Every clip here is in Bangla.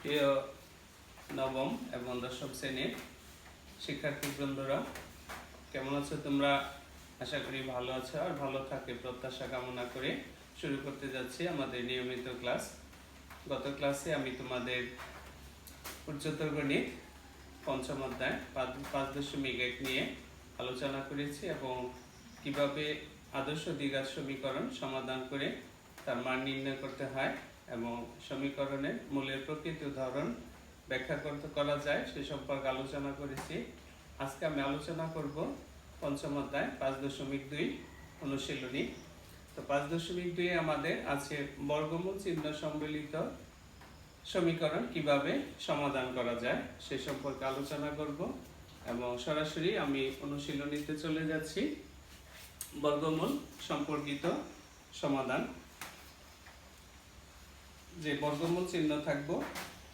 প্রিয় নবম এবং দশম শ্রেণীর শিক্ষার্থীবৃন্দরা, কেমন আছো তোমরা? আশা করি ভালো আছো আর ভালো থাকে প্রত্যাশা কামনা করে শুরু করতে যাচ্ছি আমাদের নিয়মিত ক্লাস। গত ক্লাসে আমি তোমাদের উচ্চতর গণিত পঞ্চম অধ্যায় 5.1 নিয়ে আলোচনা করেছি এবং কিভাবে আদর্শ দ্বিঘাত সমীকরণ সমাধান করে তার মান নির্ণয় করতে হয় এবং সমীকরণের মূলের প্রকৃত উদাহরণ ব্যাখ্যা করা যায় সে সম্পর্কে আলোচনা করেছি। আজকে আমি আলোচনা করব পঞ্চম অধ্যায় 5.2 অনুশীলনী। তো 5.2 আমাদের আছে বর্গমূল চিহ্ন সম্বলিত সমীকরণ কিভাবে সমাধান করা যায় সে সম্পর্কে আলোচনা করব এবং সরাসরি আমি অনুশীলনীতে চলে যাচ্ছি। বর্গমূল সম্পর্কিত সমাধান, যে বর্গমূল চিহ্ন থাকবো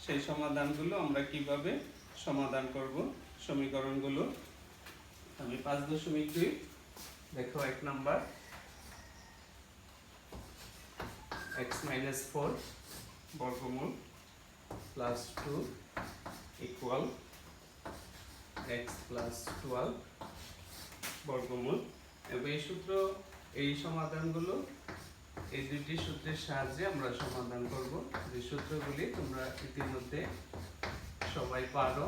সেই সমাধানগুলো আমরা কিভাবে সমাধান করব সমীকরণগুলো। আমি 5.2 দেখো 1 নাম্বার x-4 বর্গমূল প্লাস 2 ইকুয়াল x প্লাস 12 বর্গমূল। এবং এই সূত্র, এই সমাধানগুলো এই দুটি সূত্রের সাহায্যে আমরা সমাধান করব। যে সূত্রগুলি তোমরা ইতিমধ্যে সবাই পারো,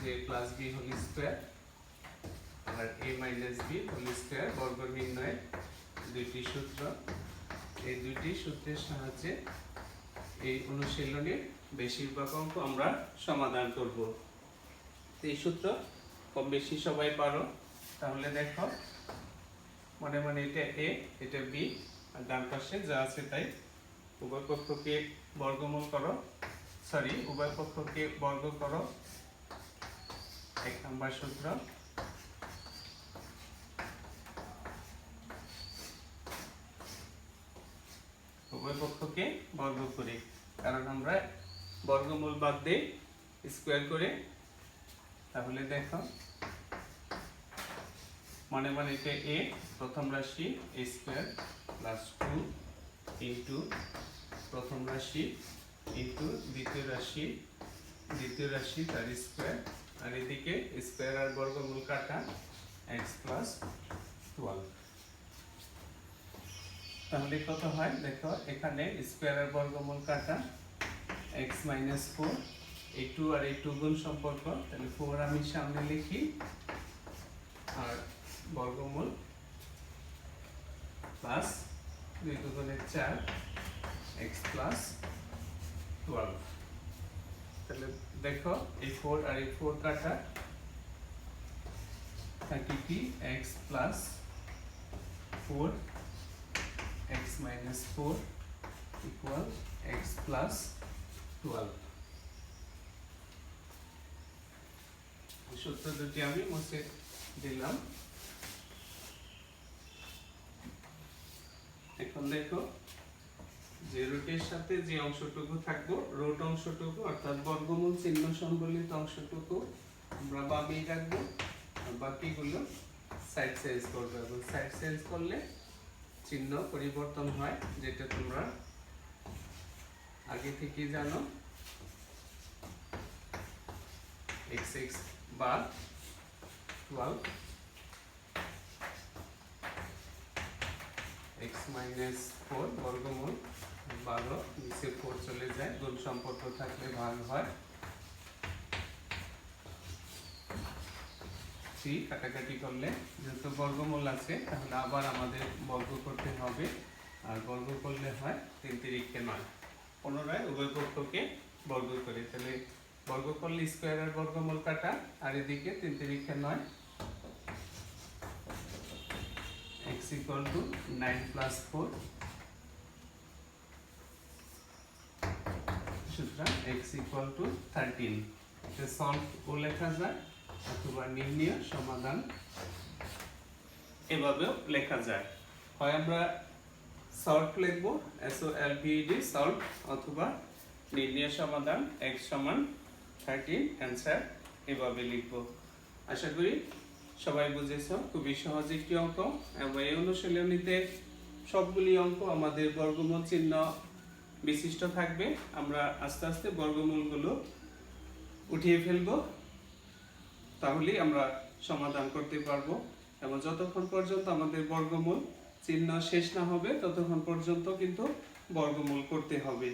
যে প্লাস বি হোল স্কোয়ার আর এ মাইনাস বি হোল স্কোয়ার বর্গ নির্ণয়ের দুইটি সূত্র। এই দুইটি সূত্রের সাহায্যে এই অনুশীলনের বেশিরভাগ অঙ্ক আমরা সমাধান করব। এই সূত্র কম বেশি সবাই পারো। তাহলে দেখো, মনে মনে এটা এ, এটা বি, আর ডান পাশে যা আছে তাই উভয় পক্ষকে বর্গমূল করো, উভয় পক্ষকে বর্গ করো। 1 নম্বর সূত্র। উভয় পক্ষকে বর্গ করি, কারণ আমরা বর্গমূল বাদ দিয়ে স্কোয়ার করে। তাহলে দেখো, মনে মনে এটা এ, প্রথম রাশি এ স্কোয়ার প্লাস 2 ইন্টু প্রথম রাশি ইন্টু দ্বিতীয় রাশি তার স্কোয়ার, আর এদিকে স্কোয়ার আর বর্গমূল কাটা x প্লাস 12। তাহলে কত হয় দেখো, এখানে স্কোয়ার আর বর্গমূল কাটা x মাইনাস 4, এই 2 আর এই 2 গুণ সম্পর্ক, তাহলে 4 আমি সামনে লিখি আর বর্গমূল প্লাস 2 দুগুণে 4 x প্লাস 12। তাহলে দেখো, এই 4 আর এই 4 কাটা 30 x plus 4 x minus 4 equal x plus 12। সূত্র দুটি আমি মুছে দিলাম। এখন দেখো, যে রুটের সাথে যে অংশটুকু থাকবো, রুট অংশটুকু অর্থাৎ বর্গমূল চিহ্ন সম্বলিত অংশটুকু আমরা বামেই রাখবো, আর বাকিগুলো সাইড চেঞ্জ করবো। এবং সাইড চেঞ্জ করলে চিহ্ন পরিবর্তন হয়, যেটা তোমরা আগে থেকে জানো। x বাদ 12, x মাইনাস 4 বর্গমূল 12, নিচে 4 চলে যায়, গুণ সম্পর্ক থাকলে ভাগ হয়। 3 কাটাকাটি করলে যেহেতু বর্গমূল আছে, তাহলে আবার আমাদের বর্গ করতে হবে, আর বর্গ করলে হয় 3 তিরিক্ষে 9। পুনরায় উভয় পক্ষকে বর্গ করে, তাহলে বর্গ করলে স্কোয়ার আর বর্গমূল কাটা, আর এদিকে 3 তিরিক্ষে 9, x equal to 9 plus 4, সুতরাং x equal to 13। এটা সলভ ও লেখা যায় অথবা নির্ণয় সমাধান এভাবেও লেখা যায়। হয় আমরা সলভ লিখবো SOLVED সলভ, অথবা নির্ণয় সমাধান x সমান 13 অ্যান্সার এভাবে লিখবো। আশা করি সবাই বুঝেছ। খুবই সহজ একটি অঙ্ক, এবং এই অনুশীলনীতে সবগুলি অঙ্ক আমাদের বর্গমূল চিহ্ন বিশিষ্ট থাকবে। আমরা আস্তে আস্তে বর্গমূলগুলো উঠিয়ে ফেলব, তাহলেই আমরা সমাধান করতে পারবো। এবং যতক্ষণ পর্যন্ত আমাদের বর্গমূল চিহ্ন শেষ না হবে ততক্ষণ পর্যন্ত কিন্তু বর্গমূল করতে হবে,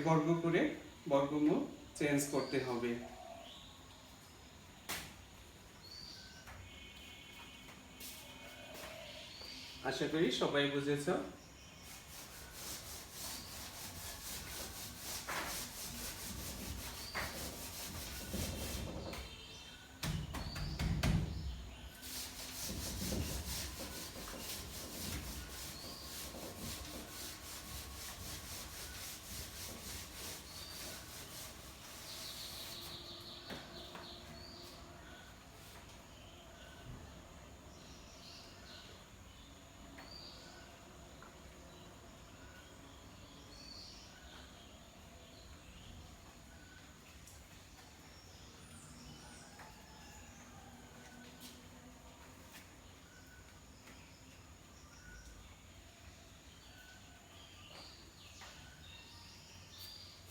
বর্গ করে বর্গমূল চেঞ্জ করতে হবে। আশা করি সবাই বুঝেছো।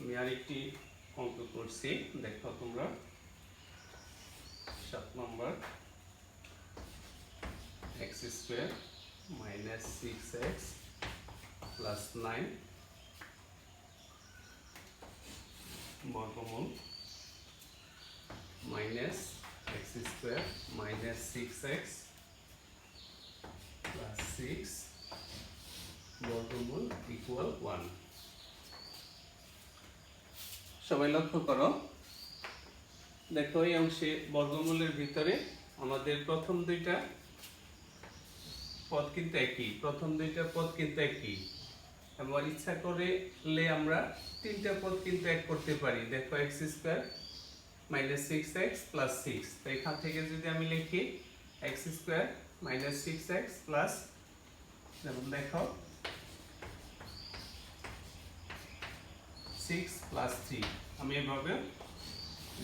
আমি আরেকটি অঙ্ক করছি, দেখো তোমরা। 7 নম্বর, x² - 6x + 9 বর্গমূল -x² - 6x + 6 বর্গমূল = 1। সবাই লক্ষ্য করো, দেখো এই অংশে বর্গমূলের ভিতরে আমাদের প্রথম দুইটা পদ কিন্তু একই, আমার ইচ্ছা করলে আমরা তিনটা পদ কিন্তু এক করতে পারি। দেখো x² - 6x + 6, তো এখান থেকে যদি আমি লিখি x² - 6x প্লাস, যেমন দেখো 6 + 3, আমি এভাবে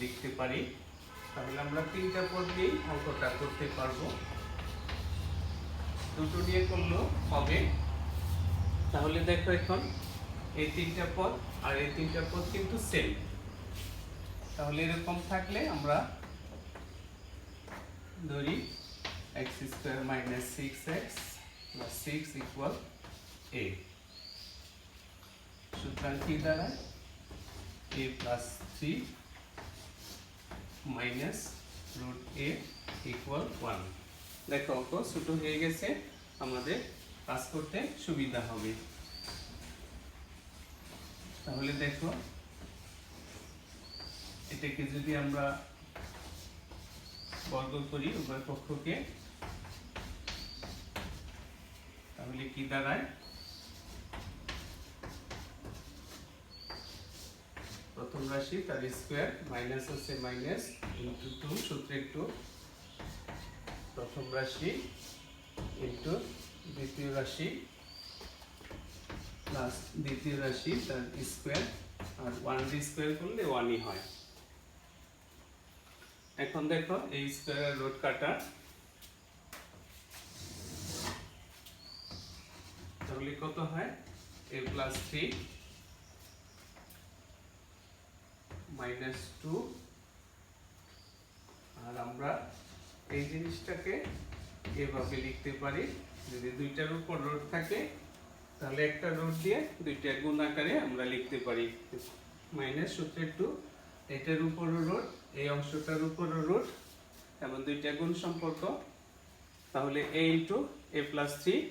লিখতে পারি। তাহলে আমরা তিনটা পদ নিয়ে অঙ্কটা করতে পারবো, দুটো নিয়ে করলেও হবে। তাহলে দেখো এখন এই তিনটা পদ আর এই তিনটা পদ কিন্তু সেম। তাহলে এরকম থাকলে আমরা ধরি x² - 6x + 6 = a। সুতরাং কি দাঁড়ায় a + 3 - √a = 1। দেখো অঙ্ক ছোট হয়ে গেছে, আমাদের কাজ করতে সুবিধা হবে। তাহলে দেখো এটাকে যদি আমরা বর্গ করি উভয় পক্ষকে, তাহলে কি দাঁড়ায়, প্রথম রাশি তার স্কয়ার মাইনাস আছে মাইনাস ইনটু 2, সূত্র একটু প্রথম রাশি ইনটু দ্বিতীয় রাশি প্লাস দ্বিতীয় রাশি তার স্কয়ার, আর 1 দিয়ে স্কয়ার করলে 1ই হয়। এখন দেখো এই স্কয়ারের রুট কাটা, তাহলে কত হয় a + 3 - 2, আর আমরা এই জিনিসটাকে এভাবে লিখতে পারি, যদি দুইটার উপর রুট থাকে তাহলে একটা রুট দিয়ে দুইটা গুণ আকারে আমরা লিখতে পারি। মাইনাস সূত্র একটু এটার উপর রুট, এই অংশটার উপর রুট, এবং দুইটা গুণ সম্পর্ক। তাহলে a × a + 3,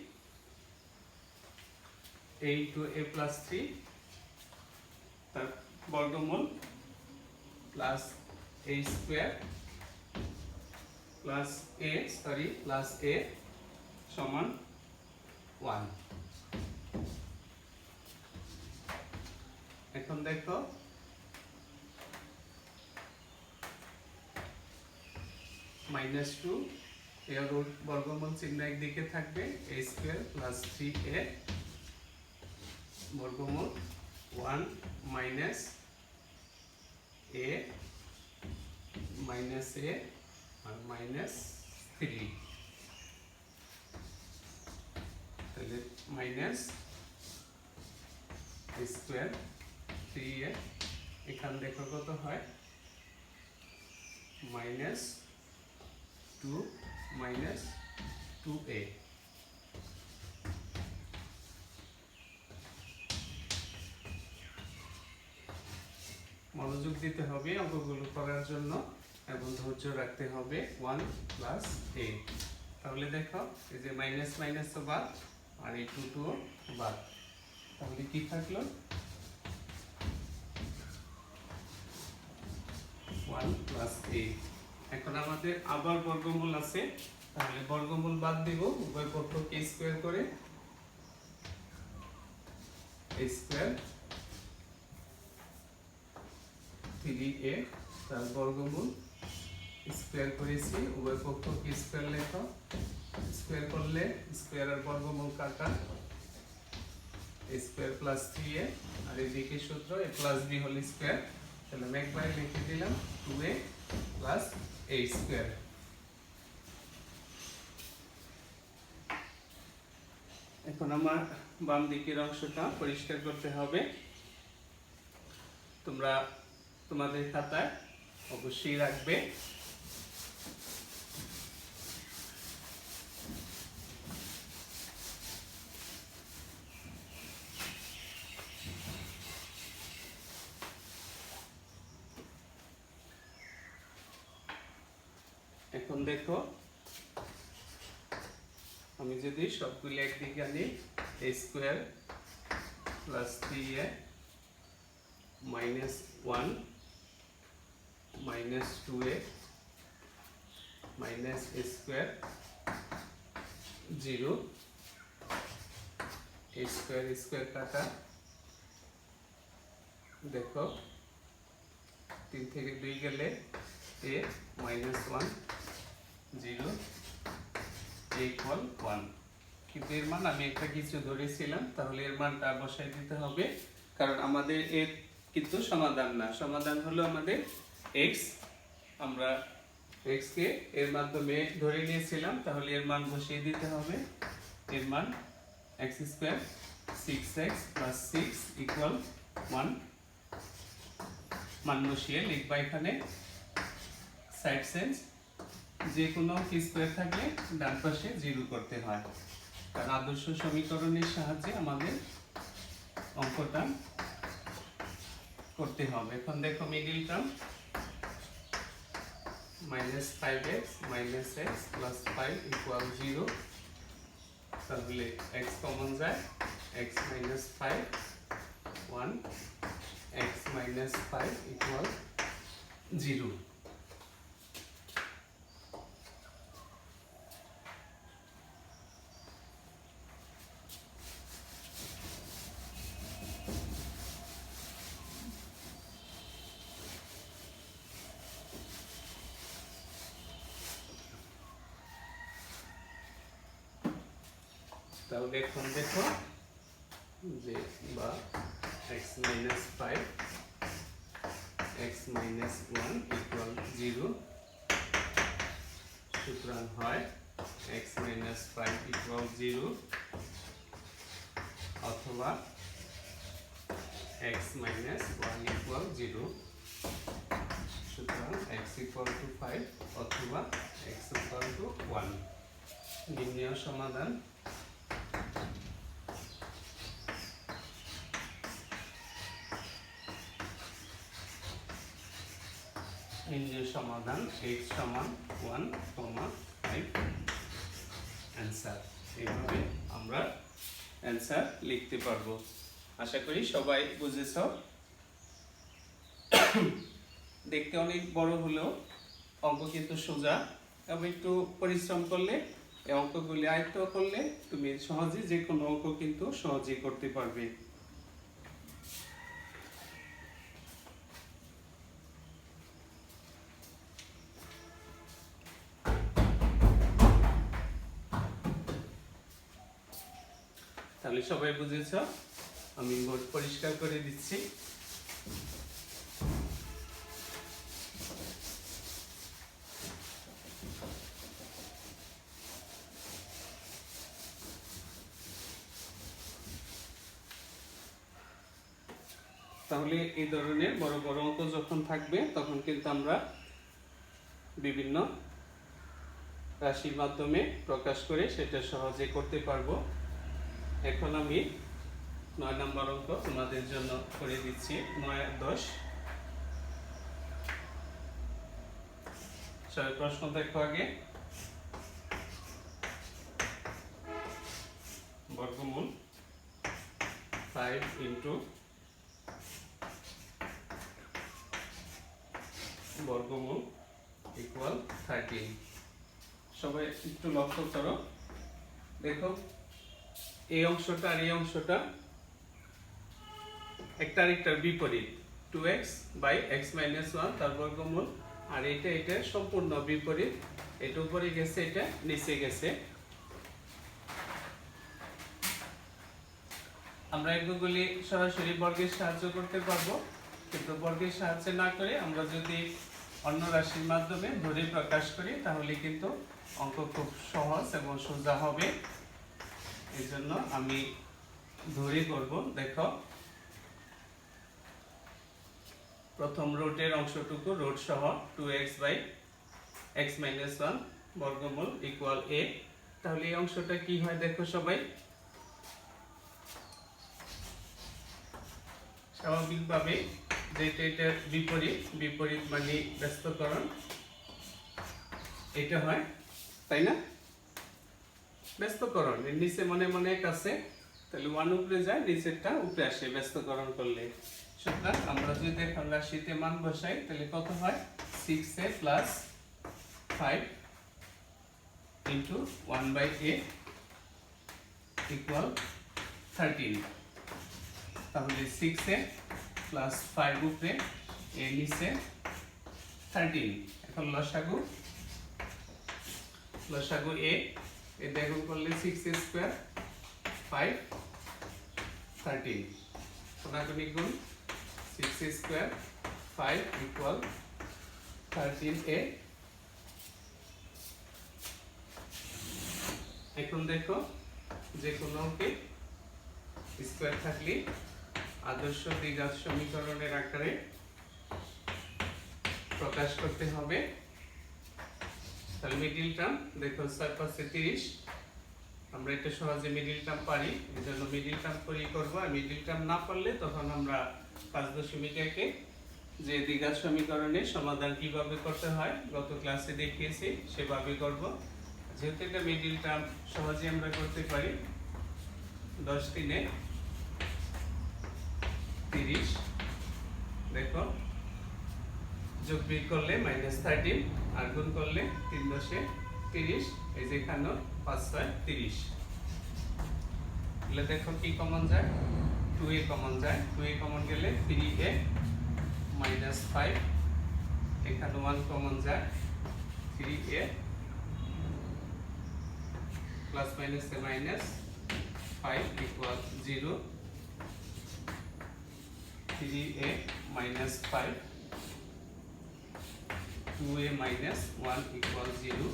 a × a + 3 তার বর্গমূল প্লাস a² প্লাস a সমান 1। এখন দেখো -2 এর বর্গমূল চিহ্ন একদিকে থাকবে, a² + 3a বর্গমূল 1 - a আর -3, তাহলে স্কোয়ার 3a, এখান দেখো কত হয় -2 -2a। মনোযোগ দিতে হবে অঙ্কগুলো করার জন্য এবং ধৈর্য রাখতে হবে। 1 + a, তাহলে দেখো এই যে মাইনাস মাইনাস তো বাদ আর এই 2 বাদ, তাহলে কি থাকলো 1 + a। এখন আমাদের আবার বর্গমূল আছে, তাহলে বর্গমূল বাদ দিব, উভয় পক্ষকে স্কয়ার করে a স্কয়ার 3a তার বর্গমূল স্কয়ার করেছি, উভয় পক্ষকে স্কয়ার লেখো, স্কয়ার করলে স্কয়ার আর বর্গমূল কাটা, a স্কয়ার + 3a, আর এদিকে সূত্র a + b হোল স্কয়ার, তাহলে আমি একবার লিখে দিলাম 2a + a স্কয়ার। এখন আমার বাম দিকের অংশটা পরিষ্কার করতে হবে। তোমরা তোমাদের খাতায় অবশ্যই রাখবে। এখন দেখো আমি যদি সবগুলো একদিকে আনি, a square + 3a -1 -2a - a square 0, a square square কাটা, দেখো 3 থেকে 2 গেলে a -1 0 = 1, কিন্তু এর মান আমি একটা কিছু ধরেছিলাম, তাহলে এর মানটা বসাই দিতে হবে, কারণ আমাদের এর কিন্তু সমাধান না, সমাধান হলো আমাদের x, আমরা x কে এর মাধ্যমে ধরে নিয়েছিলাম, তাহলে এর মান বসিয়ে দিতে হবে। এর মান x² 6x + 6 = 1, মান বসিয়ে লিখবা এখানে সাইড চেঞ্জ, যে কোনো স্কয়ার থাকলে ডান পাশে 0 করতে হয়, কারণ আদর্শ সমীকরণের সাহায্যে আমাদের অঙ্কটা করতে হবে। এখন দেখো মিডল টার্ম -5x - x + 5 = 0, তাহলে x কমন যায়, x - 5 1, x - 5 = 0। তাহলে এখন দেখো যে বা x - 5 x - 1 = 0, সুতরাং হয় x - 5 = 0 অথবা x - 1 = 0, সুতরাং x = 5 অথবা x = 1। নির্ণয় সমাধান। নির্ণয় সমাধান x = 1, 5 অ্যান্সার। এইভাবে আমরা অ্যান্সার লিখতে পারবো। আশা করি সবাই বুঝেছ। দেখতে অনেক বড় হলেও অঙ্ক কিন্তু সোজা, এবং একটু পরিশ্রম করলে এই অঙ্কগুলি আয়ত্ত করলে তুমি সহজে যে কোনো অঙ্ক কিন্তু সহজেই করতে পারবে। তাহলে সবাই বুঝেছ, আমি বোর্ড পরিষ্কার করে দিচ্ছি। তাহলে এই ধরনের বড় বড় অঙ্ক যখন থাকবে তখন কিন্তু আমরা বিভিন্ন রাশির মাধ্যমে প্রকাশ করে সেটা সহজে করতে পারবো। এখন আমি 9 নম্বর অঙ্ক তোমাদের জন্য করে দিচ্ছি। 9 আর 10। সবাই প্রশ্ন দেখো আগে। বর্গমূল 5 ইন্টু বর্গমূল ইকুয়াল 13। সবাই একটু লক্ষ্য করো, দেখো এই অংশটা আর এই অংশটা একটা আরেকটার বিপরীত। 2x বাই x মাইনাস 1 তার বর্গমূল, আর এটা সম্পূর্ণ বিপরীত। এটা উপরে গেছে, এটা নিচে গেছে। আমরা এগুলি সরাসরি বর্গের সাহায্য করতে পারবো, কিন্তু বর্গের সাহায্যে না করে আমরা যদি অন্য রাশির মাধ্যমে ধরে প্রকাশ করি তাহলে কিন্তু অঙ্ক খুব সহজ এবং সোজা হবে। এই জন্য আমি ধরে করব। দেখো প্রথম রুটের অংশটুকু রুট সহ 2x বাই x মাইনাস 1 বর্গমূল ইকুয়াল a। তাহলে এই অংশটা কি হয় দেখো সবাই। স্বাভাবিকভাবে যেটা এটার বিপরীত মানে ব্যস্তকরণ, এটা হয়, তাই না? ব্যস্তকরণ এর নিচে মনে মনে এক আছে, তাহলে 1 উপরে যায়, নিচেরটা উপরে আসে ব্যস্তকরণ করলে। সুতরাং আমরা যদি এখন রাশিতে মান বসাই তাহলে কত হয়? 6a plus 5 into 1 by a equal 13। তাহলে 6a প্লাস 5 উপরে a নিচে 13। এখন লসাগু a এ দেখুন করলে 6a স্কয়ার 5 13 কোনাকুনি গুণ 6a স্কয়ার 5 ইকুয়াল 13a। এখন দেখো যে কোনো অঙ্কে স্কয়ার থাকলে আদর্শ দ্বিঘাত সমীকরণের আকারে প্রকাশ করতে হবে। তাহলে মিডল টার্ম দেখো 6 পাশে 30, আমরা এটা সহজে মিডল টার্ম পারি, এজন্য মিডল টার্ম করেই করব। আর মিডল টার্ম না পারলে তখন আমরা 5.1 যে দ্বিঘাত সমীকরণের সমাধান কিভাবে করতে হয় গত ক্লাসে দেখিয়েছি সেভাবে করব। যেহেতু এটা মিডল টার্ম সহজে আমরা করতে পারি। 10 3 30, দেখো যোগ বিয়োগ করলে -13 আর গুণ করলে 3 10 30, এই যে এখানে 5 6 30। তাহলে দেখো কি কমন যায়, 2a কমন যায়, 2a কমন গেলে 3a মাইনাস 5, এখানে 1 কমন যায়, 3a প্লাস মাইনাস এ minus 5 equal 0, 3a minus 5, 2a minus 1 equal 0,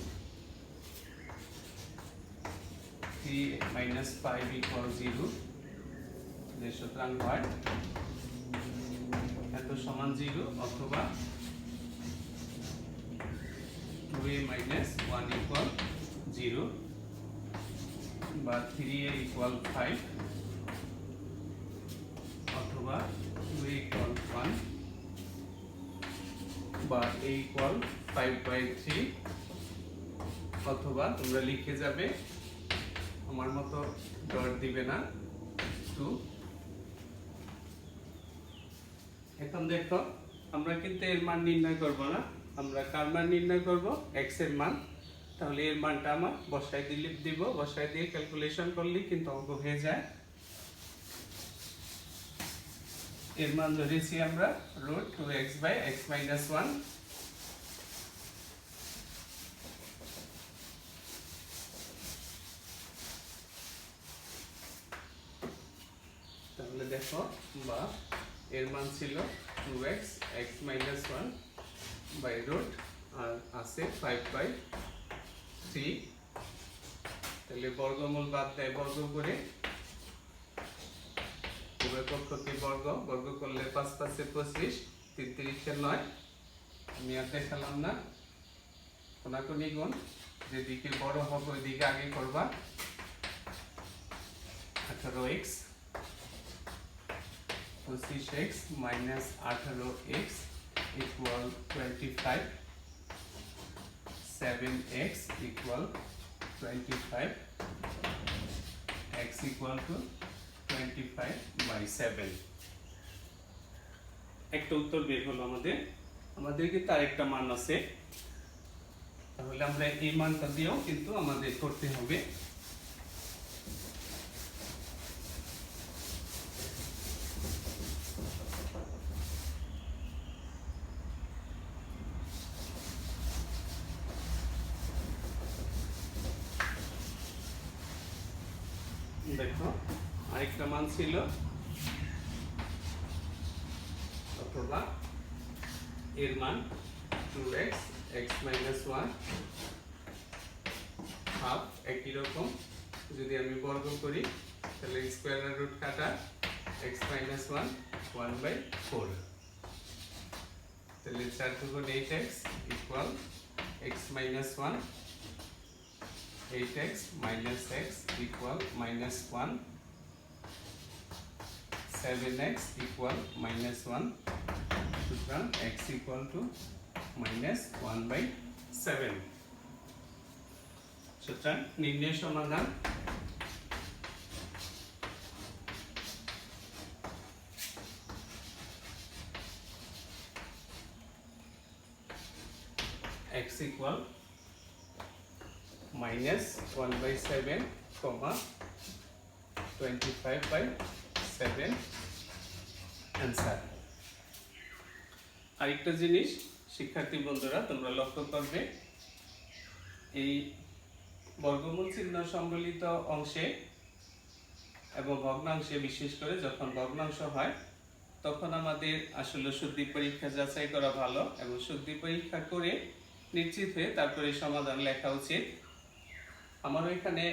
3a minus 5 equal 0। সুতরাং হয় এত সমান 0 অথবা 2a minus 1 equal 0 বা 3a equal 5 অথবা 2a equal 1 বা a equal 5/3 অথবা তোমরা লিখে যাবে, আমার মতো ডট দিবে না, 2। এখন দেখো আমরা কিন্তু এর মান নির্ণয় করব না, আমরা কার মান নির্ণয় করব? x এর মান। তাহলে এর মানটা আমরা বসায় দিয়ে ক্যালকুলেশন করলে কিন্তু অঙ্ক হয়ে যায়। এর মান ধরেছি আমরা root 2x by x minus 1। তাহলে দেখো বা এর মান ছিল 2x x minus 1 by root আর আছে 5/3। তাহলে বর্গমূল বাদ দেয় বর্গ করে উভয় পক্ষকে বর্গ, বর্গ করলে 5 5 25, 3 3 9। আমি আর দেখালাম না, কোনাকুনি গুণ, যেদিকে বড় হবে ওই দিকে আগে করবা। 18x 25x minus 18x equal 25, 7x equal 25, x equal to 25 by 7। একটা উত্তর বের হলো আমাদের। আমাদের কিন্তু আরেকটা মান আছে, তাহলে আমরা এই মানটা দিয়েও কিন্তু আমাদের করতে হবে। দেখো আরেকটা মান ছিল, অথবা এর মান 2x x minus 1 হাফ। একই রকম যদি আমি বর্গ করি তাহলে স্কয়ার রুট কাটা x minus 1 1/4, তাহলে 4 দুগুণ 8x equal x minus 1, 8x minus x equal minus 1, 7x equal minus 1, সুতরাং x equal to minus 1/7। সুতরাং নির্ণয় সমাধান x equal minus 1/7, 25/7 অ্যান্সার। আরেকটা জিনিস শিক্ষার্থী বন্ধুরা তোমরা লক্ষ্য করবে, এই বর্গমূল চিহ্ন সম্বলিত অংশে এবং ভগ্নাংশে, বিশেষ করে যখন ভগ্নাংশ হয় তখন আমাদের আসলে শুদ্ধি পরীক্ষা যাচাই করা ভালো, এবং শুদ্ধি পরীক্ষা করে নিশ্চিত হয়ে তারপরে সমাধান লেখা উচিত। আমার ওইখানে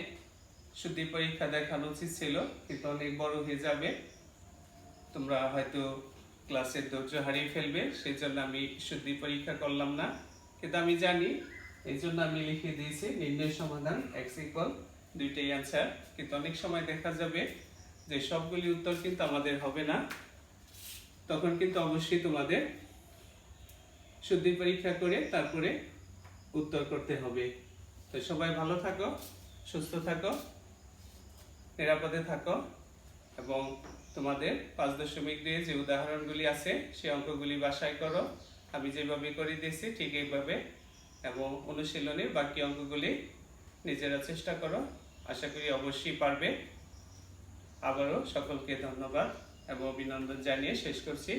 শুদ্ধি পরীক্ষা দেখানো উচিত ছিল, কিন্তু অনেক বড় হয়ে যাবে, তোমরা হয়তো ক্লাসের ধৈর্য হারিয়ে ফেলবে, সেই জন্য আমি শুদ্ধি পরীক্ষা করলাম না। কিন্তু আমি জানি, এই জন্য আমি লিখে দিয়েছি নির্ণয় সমাধান x equal, দুইটাই অ্যান্সার। কিন্তু অনেক সময় দেখা যাবে যে সবগুলি উত্তর কিন্তু আমাদের হবে না, তখন কিন্তু অবশ্যই তোমাদের শুদ্ধি পরীক্ষা করে তারপরে উত্তর করতে হবে। তো সবাই ভালো থাকো, সুস্থ থাকো, নিরাপদে থাকো, এবং তোমাদের 5.2 যে উদাহরণগুলি আছে সেই অঙ্কগুলি বাসায় করো, আমি যেভাবে করে দিয়েছি ঠিক এইভাবে, এবং অনুশীলনের বাকি অঙ্কগুলি নিজেরা চেষ্টা করো, আশা করি অবশ্যই পারবে। আবারও সকলকে ধন্যবাদ এবং অভিনন্দন জানিয়ে শেষ করছি।